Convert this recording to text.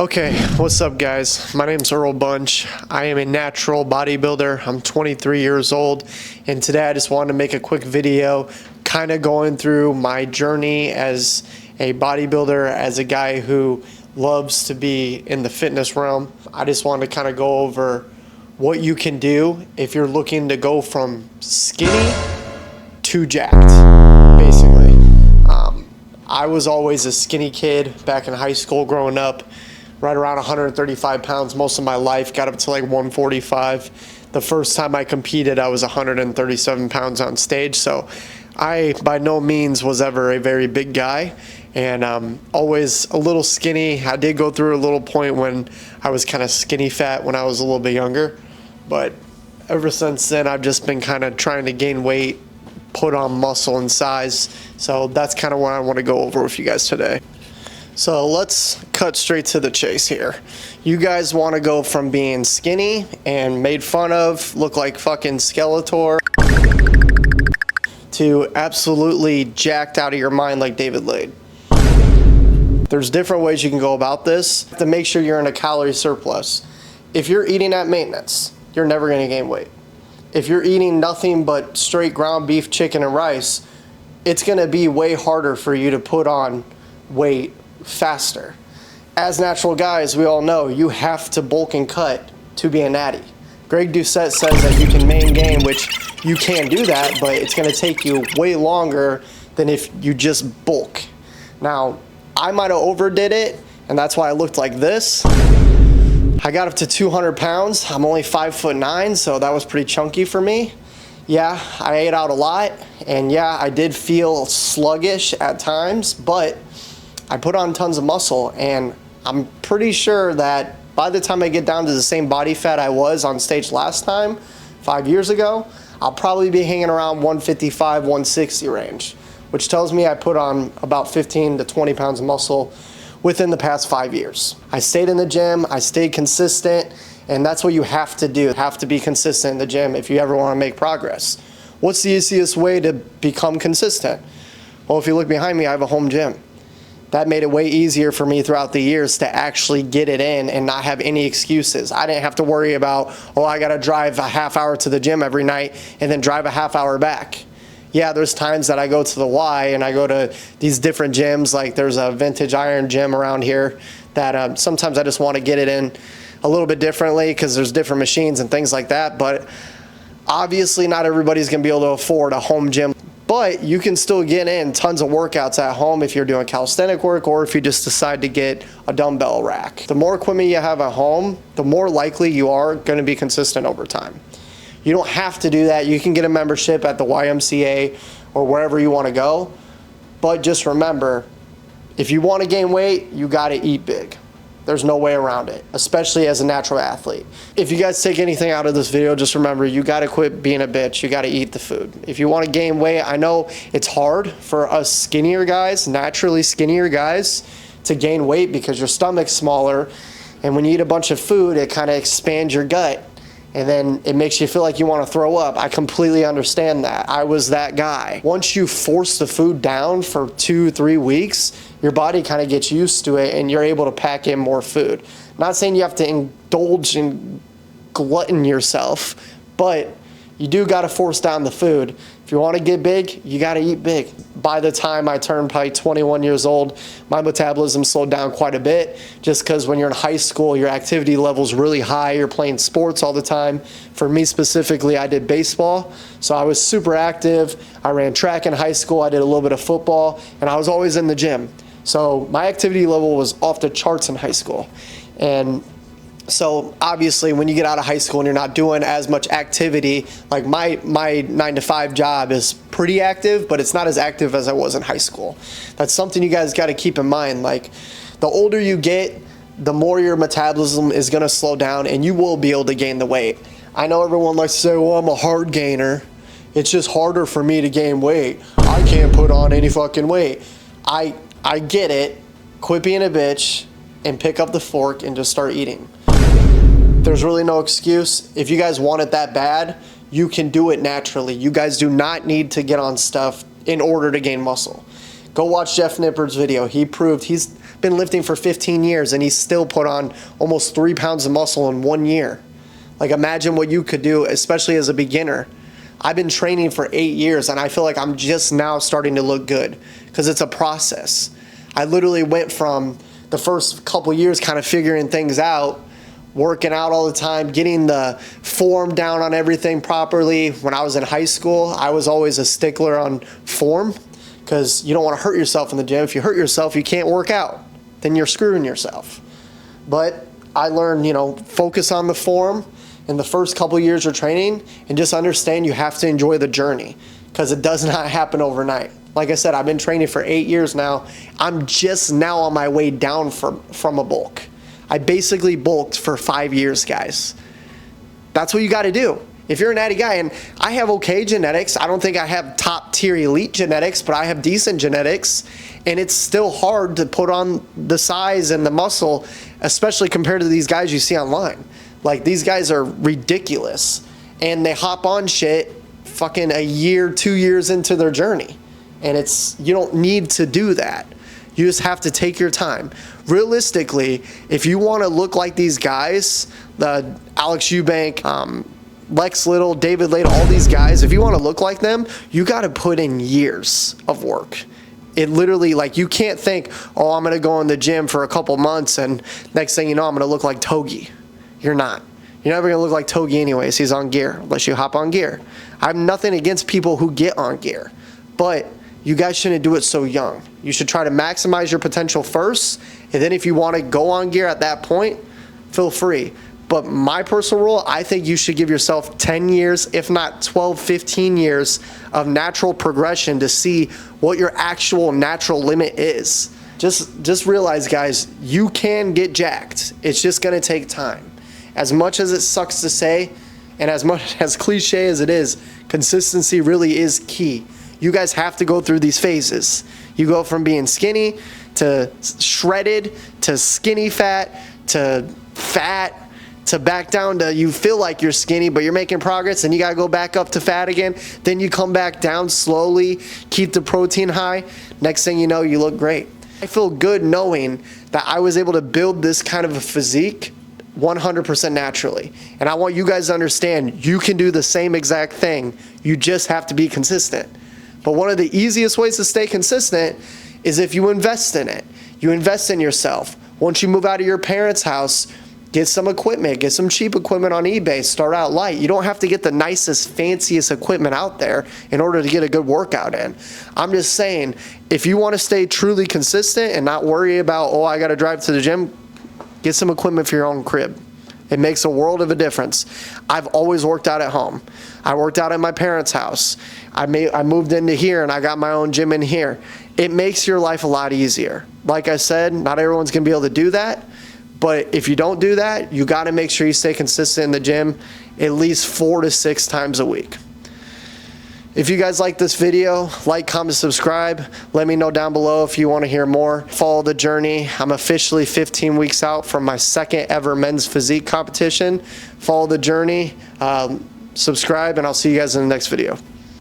Okay, what's up guys? My name's Earl Bunch. I am a natural bodybuilder. I'm 23 years old, and today I just wanted to make a quick video kind of going through my journey as a bodybuilder, as a guy who loves to be in the fitness realm. I just wanted to kind of go over what you can do if you're looking to go from skinny to jacked, basically. I was always a skinny kid back in high school growing up. Right around 135 pounds most of my life, got up to like 145. The first time I competed, I was 137 pounds on stage. So I, by no means, was ever a very big guy, and always a little skinny. I did go through a little point when I was kind of skinny fat when I was a little bit younger. But ever since then, I've just been kind of trying to gain weight, put on muscle and size. So that's kind of what I want to go over with you guys today. So let's cut straight to the chase here. You guys want to go from being skinny and made fun of, look like fucking Skeletor, to absolutely jacked out of your mind like David Lade. There's different ways you can go about this to make sure you're in a calorie surplus. If you're eating at maintenance, you're never going to gain weight. If you're eating nothing but straight ground beef, chicken, and rice, it's going to be way harder for you to put on weight faster. As natural guys, we all know you have to bulk and cut to be a natty. Greg Doucette says that you can main gain, which you can do that, but it's going to take you way longer than if you just bulk. Now, I might have overdid it, and that's why I looked like this. I got up to 200 pounds. I'm only 5'9", so that was pretty chunky for me. Yeah, I ate out a lot, and yeah, I did feel sluggish at times, but I put on tons of muscle, and I'm pretty sure that by the time I get down to the same body fat I was on stage last time, 5 years ago, I'll probably be hanging around 155, 160 range, which tells me I put on about 15 to 20 pounds of muscle within the past 5 years. I stayed in the gym, I stayed consistent, and that's what you have to do. You have to be consistent in the gym if you ever want to make progress. What's the easiest way to become consistent? Well, if you look behind me, I have a home gym. That made it way easier for me throughout the years to actually get it in and not have any excuses. I didn't have to worry about, oh, I gotta drive a half hour to the gym every night and then drive a half hour back. Yeah, there's times that I go to the Y and I go to these different gyms, like there's a vintage iron gym around here that sometimes I just want to get it in a little bit differently because there's different machines and things like that. But obviously not everybody's gonna be able to afford a home gym. But you can still get in tons of workouts at home if you're doing calisthenic work or if you just decide to get a dumbbell rack. The more equipment you have at home, the more likely you are going to be consistent over time. You don't have to do that. You can get a membership at the YMCA or wherever you want to go. But just remember, if you want to gain weight, you got to eat big. There's no way around it, especially as a natural athlete. If you guys take anything out of this video, just remember, you gotta quit being a bitch. You gotta eat the food. If you wanna gain weight, I know it's hard for us skinnier guys, naturally skinnier guys, to gain weight because your stomach's smaller, and when you eat a bunch of food, it kinda expands your gut, and then it makes you feel like you wanna throw up. I completely understand that. I was that guy. Once you force the food down for 2-3 weeks, your body kind of gets used to it and you're able to pack in more food. Not saying you have to indulge and glutton yourself, but you do got to force down the food. If you want to get big, you got to eat big. By the time I turned probably 21 years old, my metabolism slowed down quite a bit just because when you're in high school, your activity level's really high. You're playing sports all the time. For me specifically, I did baseball, so I was super active. I ran track in high school. I did a little bit of football, and I was always in the gym. So my activity level was off the charts in high school. And so obviously when you get out of high school and you're not doing as much activity, like my 9-to-5 job is pretty active, but it's not as active as I was in high school. That's something you guys got to keep in mind. Like, the older you get, the more your metabolism is going to slow down and you will be able to gain the weight. I know everyone likes to say, well, I'm a hard gainer. It's just harder for me to gain weight. I can't put on any fucking weight. I get it. Quit being a bitch and pick up the fork and just start eating. There's really no excuse. If you guys want it that bad, you can do it naturally. You guys do not need to get on stuff in order to gain muscle. Go watch Jeff Nippard's video. He proved he's been lifting for 15 years and he's still put on almost 3 pounds of muscle in 1 year. Like, imagine what you could do, especially as a beginner. I've been training for 8 years and I feel like I'm just now starting to look good because it's a process. I literally went from the first couple years kind of figuring things out, working out all the time, getting the form down on everything properly. When I was in high school, I was always a stickler on form because you don't want to hurt yourself in the gym. If you hurt yourself, you can't work out. Then you're screwing yourself. But I learned, focus on the form in the first couple years of training and just understand you have to enjoy the journey because it does not happen overnight. Like I said, I've been training for 8 years now. I'm just now on my way down from a bulk. I basically bulked for 5 years, guys. That's what you got to do. If you're a natty guy, and I have okay genetics, I don't think I have top tier elite genetics, but I have decent genetics, and it's still hard to put on the size and the muscle, especially compared to these guys you see online. Like, these guys are ridiculous, and they hop on shit fucking a year, 2 years into their journey. And you don't need to do that. You just have to take your time. Realistically, if you want to look like these guys, the Alex Eubank, Lex Little, David Lade, all these guys, if you want to look like them, you got to put in years of work. It literally, like, you can't think, oh, I'm going to go in the gym for a couple months and next thing you know, I'm going to look like Togi. You're not. You're never going to look like Togi anyways. He's on gear, unless you hop on gear. I have nothing against people who get on gear, but you guys shouldn't do it so young. You should try to maximize your potential first, and then if you want to go on gear at that point, feel free. But my personal rule, I think you should give yourself 10 years, if not 12, 15 years of natural progression to see what your actual natural limit is. Just realize, guys, you can get jacked. It's just going to take time. As much as it sucks to say, and as much as cliche as it is, consistency really is key. You guys have to go through these phases. You go from being skinny to shredded to skinny fat to back down to you feel like you're skinny but you're making progress and you got to go back up to fat again. Then you come back down slowly, keep the protein high. Next thing you know, you look great. I feel good knowing that I was able to build this kind of a physique 100% naturally. And I want you guys to understand you can do the same exact thing. You just have to be consistent. But one of the easiest ways to stay consistent is if you invest in it. You invest in yourself. Once you move out of your parents' house, get some equipment, get some cheap equipment on eBay, start out light. You don't have to get the nicest, fanciest equipment out there in order to get a good workout in. I'm just saying, if you want to stay truly consistent and not worry about, oh, I got to drive to the gym, get some equipment for your own crib. It makes a world of a difference. I've always worked out at home. I worked out at my parents' house. I moved into here and I got my own gym in here. It makes your life a lot easier. Like I said, not everyone's going to be able to do that. But if you don't do that, you got to make sure you stay consistent in the gym at least 4 to 6 times a week. If you guys like this video, like, comment, subscribe. Let me know down below if you want to hear more. Follow the journey. I'm officially 15 weeks out from my second ever men's physique competition. Follow the journey. Subscribe, and I'll see you guys in the next video.